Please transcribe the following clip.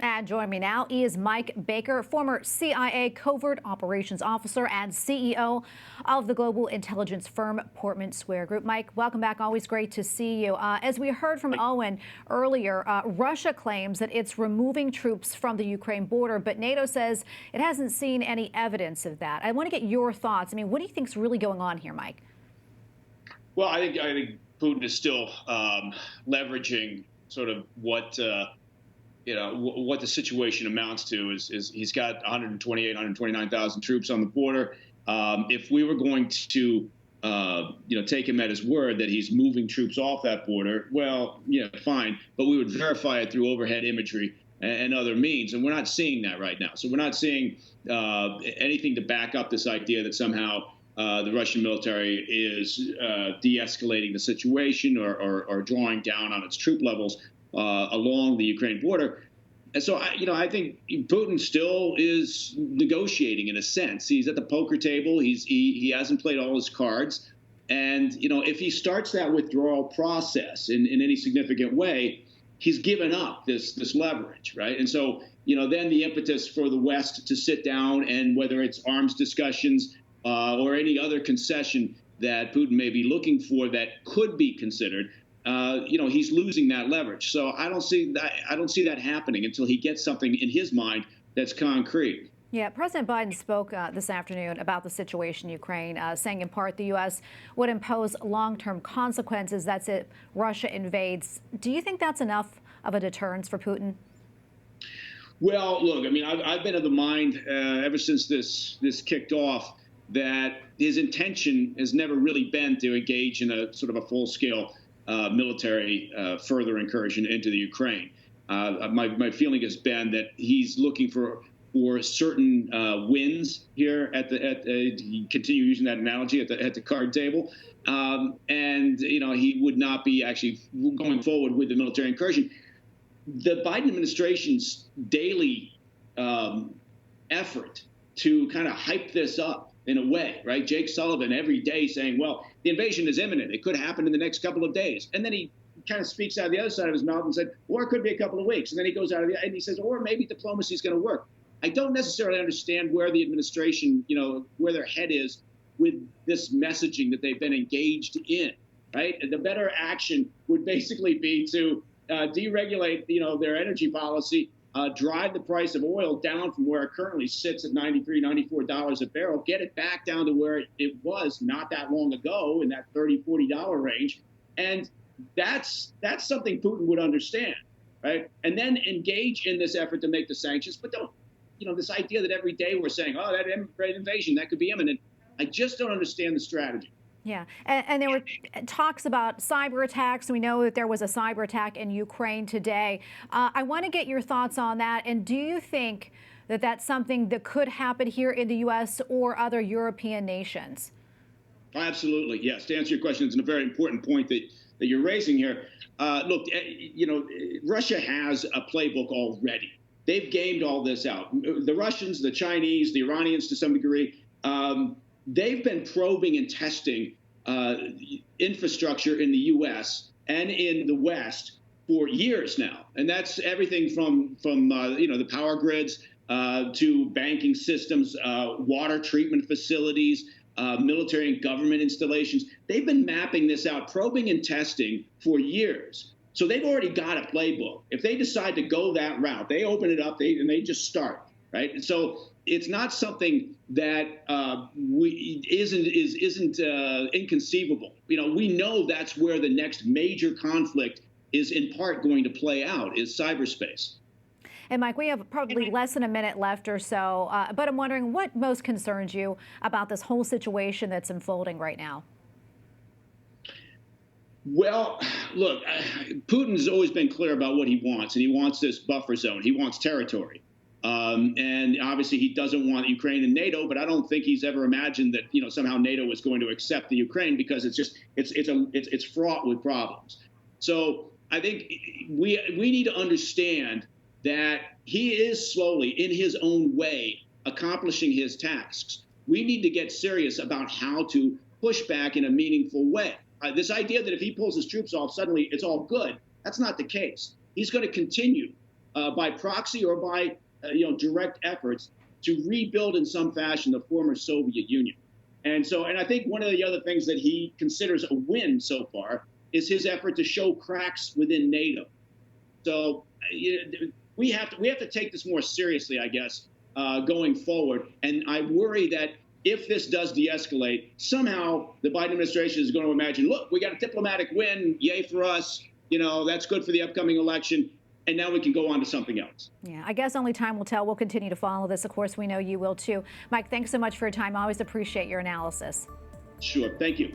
And joining me now is Mike Baker, former CIA Covert Operations Officer and CEO of the global intelligence firm Portman Square Group. Mike, welcome back. Always great to see you. As we heard from Owen earlier, Russia claims that it's removing troops from the Ukraine border, but NATO says it hasn't seen any evidence of that. I want to get your thoughts. I mean, what do you think is really going on here, Mike? Well, I think Putin is still leveraging sort of what what the situation amounts to is he's got 129,000 troops on the border. If we were going to take him at his word that he's moving troops off that border, well, yeah, fine, but we would verify it through overhead imagery and other means, and we're not seeing that right now. So we're not seeing anything to back up this idea that somehow the Russian military is de-escalating the situation or drawing down on its troop levels along the Ukraine border. And so, I think Putin still is negotiating in a sense. He's at the poker table. He hasn't played all his cards. And, if he starts that withdrawal process in any significant way, he's given up this leverage, right? And so, then the impetus for the West to sit down and whether it's arms discussions or any other concession that Putin may be looking for that could be considered, he's losing that leverage. So I don't see that happening until he gets something in his mind that's concrete. Yeah, President Biden spoke this afternoon about the situation in Ukraine, saying in part the U.S. would impose long-term consequences. That's if Russia invades. Do you think that's enough of a deterrence for Putin? Well, look, I mean, I've been of the mind ever since this kicked off that his intention has never really been to engage in a sort of a full-scale military further incursion into the Ukraine. My feeling has been that he's looking for certain wins here continue using that analogy at the card table, and he would not be actually going forward with the military incursion. The Biden administration's daily effort to kind of hype this up in a way, right? Jake Sullivan every day saying, well, the invasion is imminent. It could happen in the next couple of days. And then he kind of speaks out of the other side of his mouth and said, or it could be a couple of weeks. And then he goes out and he says, or maybe diplomacy is going to work. I don't necessarily understand where the administration, where their head is with this messaging that they've been engaged in, right? And the better action would basically be to deregulate, their energy policy, drive the price of oil down from where it currently sits at $93, $94 a barrel, get it back down to where it was not that long ago in that $30, $40 range. And that's something Putin would understand, right? And then engage in this effort to make the sanctions. But don't, this idea that every day we're saying, oh, that invasion, that could be imminent. I just don't understand the strategy. Yeah, and there were talks about cyber attacks. We know that there was a cyber attack in Ukraine today. I want to get your thoughts on that. And do you think that that's something that could happen here in the U.S. or other European nations? Absolutely, yes. To answer your question, it's a very important point that you're raising here. Look, Russia has a playbook already. They've gamed all this out. The Russians, the Chinese, the Iranians to some degree, they've been probing and testing infrastructure in the U.S. and in the West for years now, and that's everything from the power grids to banking systems, water treatment facilities, military and government installations. They've been mapping this out, probing and testing for years. So they've already got a playbook. If they decide to go that route, they open it up and they just start, right? And so it's not something that isn't inconceivable. We know that's where the next major conflict is in part going to play out, is cyberspace. And Mike, we have probably less than a minute left or so, but I'm wondering what most concerns you about this whole situation that's unfolding right now. Well, look, Putin's always been clear about what he wants, and he wants this buffer zone. He wants territory. And obviously he doesn't want Ukraine and NATO, but I don't think he's ever imagined that, somehow NATO is going to accept the Ukraine, because it's fraught with problems. So I think we need to understand that he is slowly, in his own way, accomplishing his tasks. We need to get serious about how to push back in a meaningful way. This idea that if he pulls his troops off, suddenly it's all good, that's not the case. He's going to continue by proxy or by direct efforts to rebuild in some fashion the former Soviet Union. And I think one of the other things that he considers a win so far is his effort to show cracks within NATO. So we have to take this more seriously, I guess, going forward. And I worry that if this does de-escalate, somehow the Biden administration is going to imagine, look, we got a diplomatic win, yay for us, that's good for the upcoming election, and now we can go on to something else. Yeah, I guess only time will tell. We'll continue to follow this. Of course, we know you will too. Mike, thanks so much for your time. I always appreciate your analysis. Sure. Thank you.